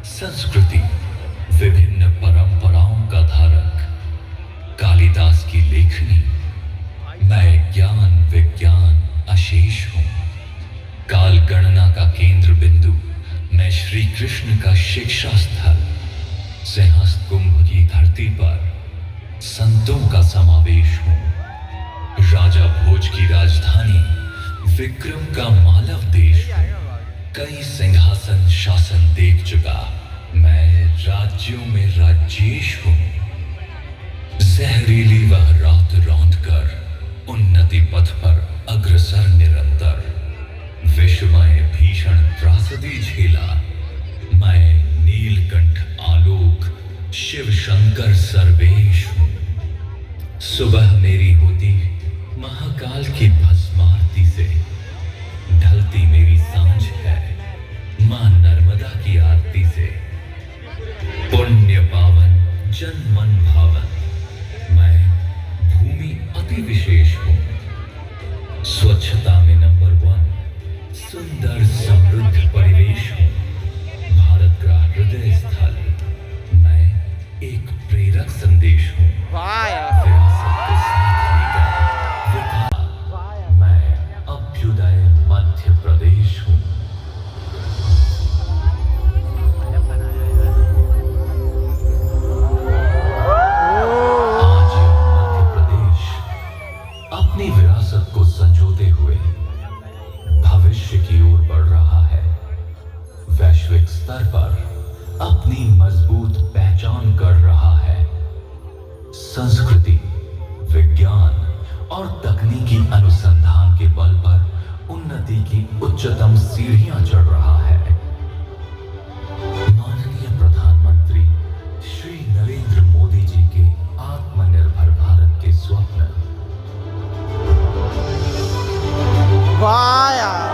संस्कृति विभिन्न परंपराओं का धारक, कालिदास की लेखनी। मैं ज्ञान विज्ञान अशेष हूँ, काल गणना का केंद्र बिंदु। मैं श्री कृष्ण का शिक्षा स्थल, सिंहस्थ कुंभ की धरती पर संतों का समावेश हूँ। राजा भोज की राजधानी विक्रम का मालव देश हूँ। कई सिंहासन शासन देख चुका मैं, राज्यों में राजेश हूँ। जहरीली वह रात रौंद कर उन्नति पथ पर अग्रसर निरंतर, विश्वमय भीषण त्रासदी झेला मैं, नीलकंठ आलोक शिव शंकर सर्वेश हूँ। सुबह मेरी होती महाकाल की भस्मारती से, ढलती मेरी सांझ है मां नर्मदा की आरती से। पुण्य पावन जन मन भावन मैं, भूमि अति विशेष हूँ। स्वच्छता में नंबर 1, सुंदर समृद्ध परिवेश हूँ। भारत का हृदय स्थल मैं, एक प्रेरक संदेश हूँ। विरासत को साथ लेकर विकास मैं, अभ्युदय मध्य प्रदेश हूँ। आज मध्य प्रदेश अपनी विरासत को संजोते हुए भविष्य की ओर बढ़ रहा है। वैश्विक स्तर पर अपनी मजबूत पहचान कर रहा है। संस्कृति, विज्ञान और तकनीकी अनुसंधान के बल पर उन्नति की उच्चतम सीढ़ियां चढ़ रहा है। माननीय प्रधानमंत्री श्री नरेंद्र मोदी जी के आत्मनिर्भर भारत के स्वप्न, वाह यार,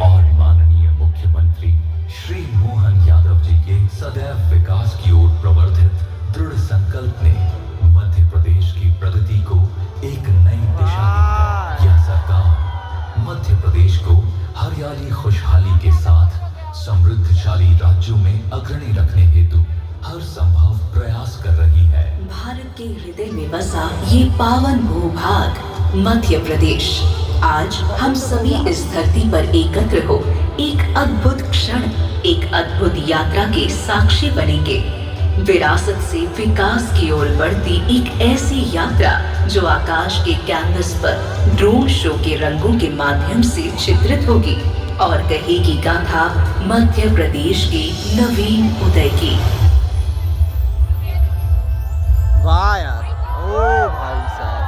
और माननीय मुख्यमंत्री श्री मोहन यादव जी के सदैव विकास की ओर प्रवर्तित दृढ़ संकल्प ने मध्य प्रदेश की प्रगति को एक नई दिशा दी है। यह सरकार मध्य प्रदेश को हरियाली खुशहाली के साथ समृद्धशाली राज्यों में अग्रणी रखने हेतु हर संभव प्रयास कर रही है। भारत के हृदय में बसा ये पावन भूभाग मध्य प्रदेश, आज हम सभी इस धरती पर एकत्र हो एक अद्भुत क्षण, एक अद्भुत यात्रा के साक्षी बनेंगे। विरासत से विकास की ओर बढ़ती एक ऐसी यात्रा जो आकाश के कैनवस पर ड्रोन शो के रंगों के माध्यम से चित्रित होगी और कहेगी गाथा मध्य प्रदेश के नवीन उदय की। वाह यार, ओ भाई साहब,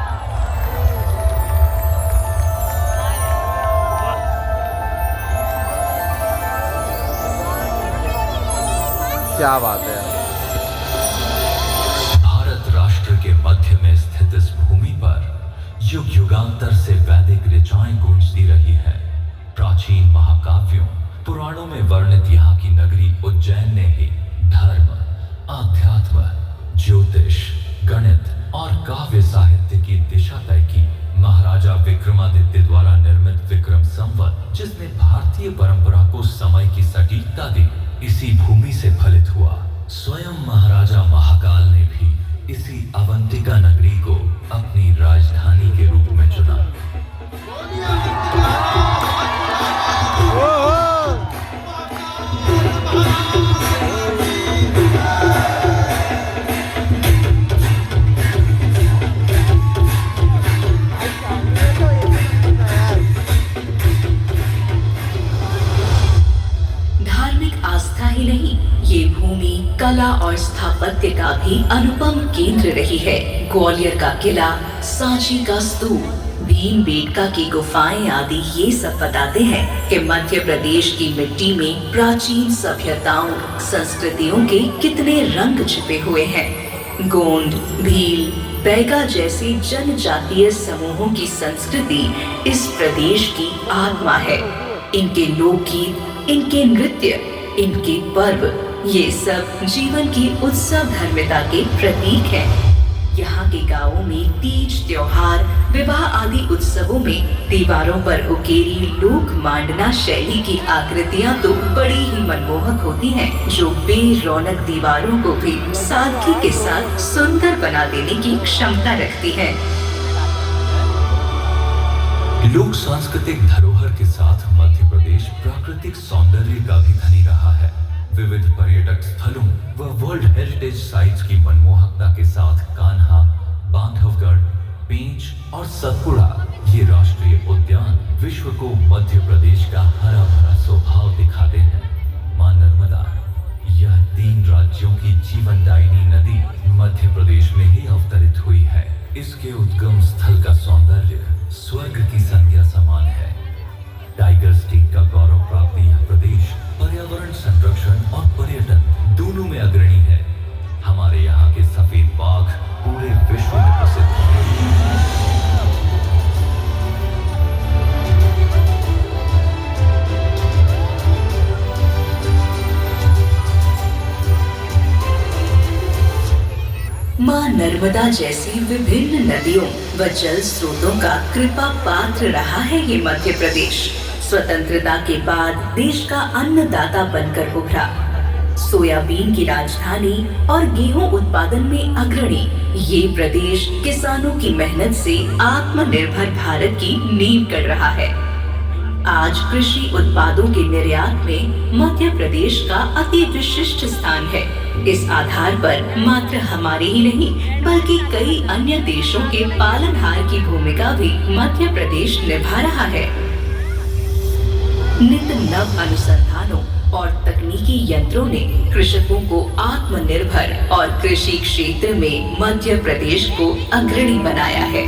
क्या बात है। भारत राष्ट्र के मध्य में स्थित इस भूमि पर युग युगांतर से वैदिक ऋचाएं गूंजती रही है। प्राचीन महाकाव्यों पुराणों में वर्णित यहाँ की नगरी उज्जैन ने ही धर्म, आध्यात्म, ज्योतिष, गणित और काव्य साहित्य की दिशा तय की। महाराजा विक्रमादित्य द्वारा निर्मित विक्रम संवत, जिसने भारतीय परंपरा को समय की सटीकता दी, इसी भूमि से फलित हुआ। स्वयं महाराजा महाकाल ने भी इसी अवंतिका नगरी को अपनी राजधानी के रूप में चुना। धार्मिक आस्था ही नहीं, ये भूमि कला और स्थापत्य का भी अनुपम केंद्र रही है। ग्वालियर का किला, सांची का स्तूप, भीमबेटका की गुफाएं आदि ये सब बताते हैं कि मध्य प्रदेश की मिट्टी में प्राचीन सभ्यताओं, संस्कृतियों के कितने रंग छिपे हुए हैं। गोंड, भील, बैगा जैसे जनजातीय समूहों की संस्कृति इस प्रदेश की आत्मा है। इनके लोकगीत, इनके नृत्य, इनके पर्व, ये सब जीवन की उत्सव धर्मिता के प्रतीक हैं। यहाँ के गांवों में तीज त्योहार, विवाह आदि उत्सवों में दीवारों पर उकेरी लोक मांडना शैली की आकृतियाँ तो बड़ी ही मनमोहक होती हैं, जो बेरौनक दीवारों को भी सादगी के साथ सुंदर बना देने की क्षमता रखती है। लोक सांस्कृतिक धरोहर के साथ मध्य प्रदेश प्राकृतिक सौंदर्य का भी धनी रहा है। विविध पर्यटक स्थलों व वर्ल्ड हेरिटेज साइट्स की मनमोहकता के साथ कान्हा, बांधवगढ़, पेंच और सतपुड़ा ये राष्ट्रीय उद्यान विश्व को मध्य प्रदेश का हरा भरा स्वभाव दिखाते हैं। मां नर्मदा, यह 3 राज्यों की जीवनदायिनी नदी मध्य प्रदेश में ही अवतरित हुई है। इसके उद्गम स्थल का सौंदर्य स्वर्ग की संज्ञा समान है। टाइगर स्टेट का गौरव प्राप्त यह प्रदेश पर्यावरण संरक्षण और पर्यटन दोनों में अग्रणी है। हमारे यहाँ के सफेद बाघ पूरे विश्व में प्रसिद्ध हैं। मां नर्मदा जैसी विभिन्न नदियों व जल स्रोतों का कृपा पात्र रहा है ये मध्य प्रदेश। स्वतंत्रता के बाद देश का अन्नदाता बनकर उभरा। सोयाबीन की राजधानी और गेहूं उत्पादन में अग्रणी ये प्रदेश किसानों की मेहनत से आत्मनिर्भर भारत की नींव गढ़ रहा है। आज कृषि उत्पादों के निर्यात में मध्य प्रदेश का अति विशिष्ट स्थान है। इस आधार पर मात्र हमारे ही नहीं बल्कि कई अन्य देशों के पालनहार की भूमिका भी मध्य प्रदेश निभा रहा है। नित नव अनुसंधानों और तकनीकी यंत्रों ने कृषकों को आत्मनिर्भर और कृषि क्षेत्र में मध्य प्रदेश को अग्रणी बनाया है।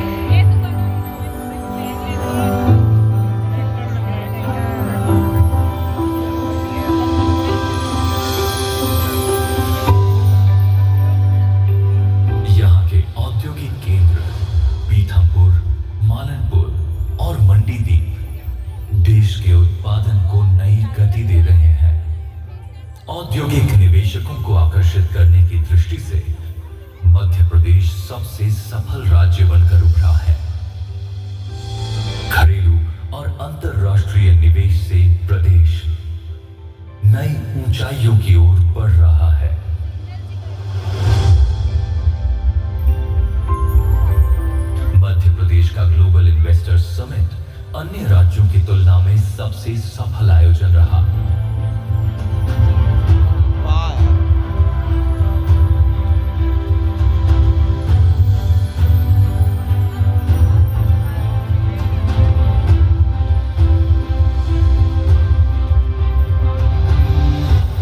यहाँ के औद्योगिक केंद्र पीथमपुर, मालनपुर और मंडीदीप देश के उत्पादन को नई गति दे रहे हैं। औद्योगिक निवेशकों को आकर्षित करने की दृष्टि से मध्य प्रदेश सबसे सफल राज्य बनकर उभरा है। घरेलू और अंतर्राष्ट्रीय निवेश से प्रदेश नई ऊंचाइयों की ओर बढ़ रहा है। मध्य प्रदेश का ग्लोबल इन्वेस्टर्स समिट अन्य राज्यों की तुलना में सबसे सफल आयोजन रहा।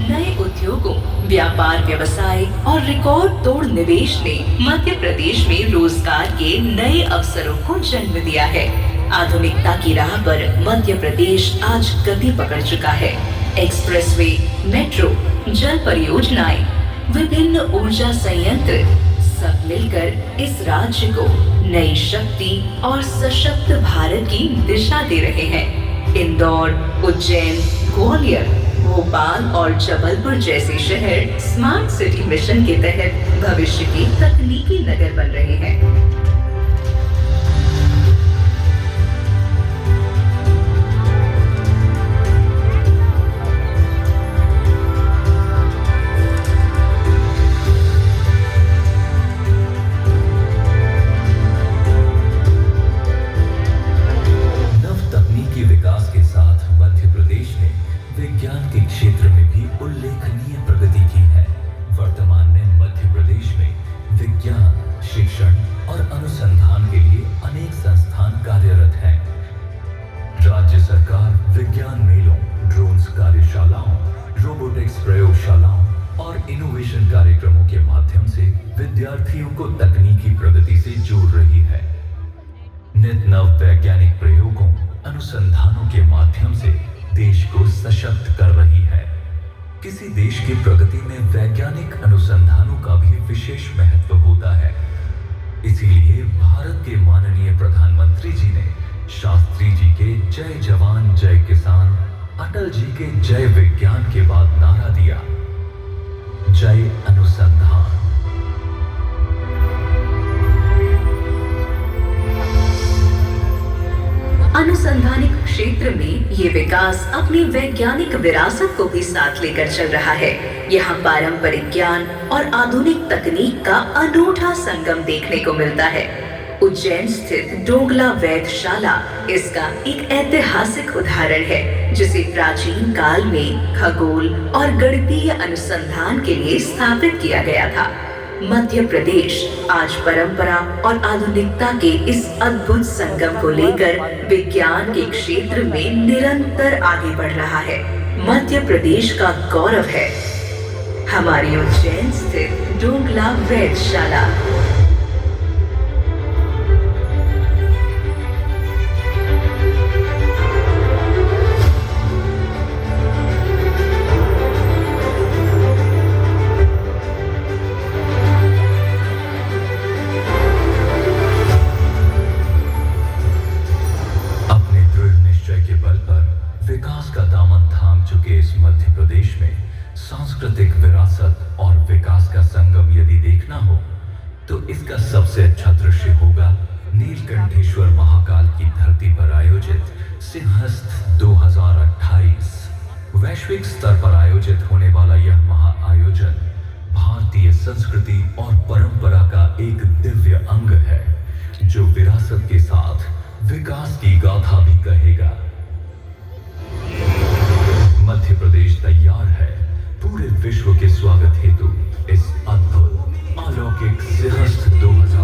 नए उद्योगों, व्यापार व्यवसाय और रिकॉर्ड तोड़ निवेश ने मध्य प्रदेश में रोजगार के नए अवसरों को जन्म दिया है। आधुनिकता की राह पर मध्य प्रदेश आज गति पकड़ चुका है। एक्सप्रेसवे, मेट्रो, जल परियोजनाएं, विभिन्न ऊर्जा संयंत्र सब मिलकर इस राज्य को नई शक्ति और सशक्त भारत की दिशा दे रहे हैं। इंदौर, उज्जैन, ग्वालियर, भोपाल और जबलपुर जैसे शहर स्मार्ट सिटी मिशन के तहत भविष्य के तकनीकी नगर बन रहे हैं। विज्ञान के क्षेत्र में भी उल्लेखनीय प्रगति की है। वर्तमान में मध्य प्रदेश में विज्ञान, शिक्षण और अनुसंधान के लिए अनेक संस्थान कार्यरत हैं। राज्य सरकार विज्ञान मेलों, ड्रोन्स कार्यशालाओं, रोबोटिक्स प्रयोगशालाओं और इनोवेशन कार्यक्रमों के माध्यम से विद्यार्थियों को तकनीकी प्रगति से जोड़ रही है। नित नव वैज्ञानिक प्रयोगों, अनुसंधानों के माध्यम से देश को सशक्त कर रही है। किसी देश की प्रगति में वैज्ञानिक अनुसंधानों का भी विशेष महत्व होता है। इसीलिए भारत के माननीय प्रधानमंत्री जी ने शास्त्री जी के जय जवान जय किसान, अटल जी के जय विज्ञान के बाद नारा दिया, जय अनुसंधान। अनुसंधानिक क्षेत्र में ये विकास अपनी वैज्ञानिक विरासत को भी साथ लेकर चल रहा है। यहाँ पारंपरिक ज्ञान और आधुनिक तकनीक का अनूठा संगम देखने को मिलता है। उज्जैन स्थित डोंगला वेधशाला इसका एक ऐतिहासिक उदाहरण है, जिसे प्राचीन काल में खगोल और गणितीय अनुसंधान के लिए स्थापित किया गया था। मध्य प्रदेश आज परंपरा और आधुनिकता के इस अद्भुत संगम को लेकर विज्ञान के क्षेत्र में निरंतर आगे बढ़ रहा है। मध्य प्रदेश का गौरव है हमारी उज्जैन स्थित डोंगला वेधशाला। विकास का दामन थाम चुके इस मध्य प्रदेश में सांस्कृतिक विरासत और विकास का संगम यदि देखना हो तो इसका सबसे अच्छा दृश्य होगा नीलकंठेश्वर महाकाल की धरती पर आयोजित सिंहस्थ 2028। वैश्विक स्तर पर आयोजित होने वाला यह महाआयोजन भारतीय संस्कृति और परंपरा का एक दिव्य अंग है, जो विरासत के साथ विकास की गाथा भी कहेगा। मध्य प्रदेश तैयार है पूरे विश्व के स्वागत हेतु इस अद्भुत अलौकिक सिंहस्थ 2028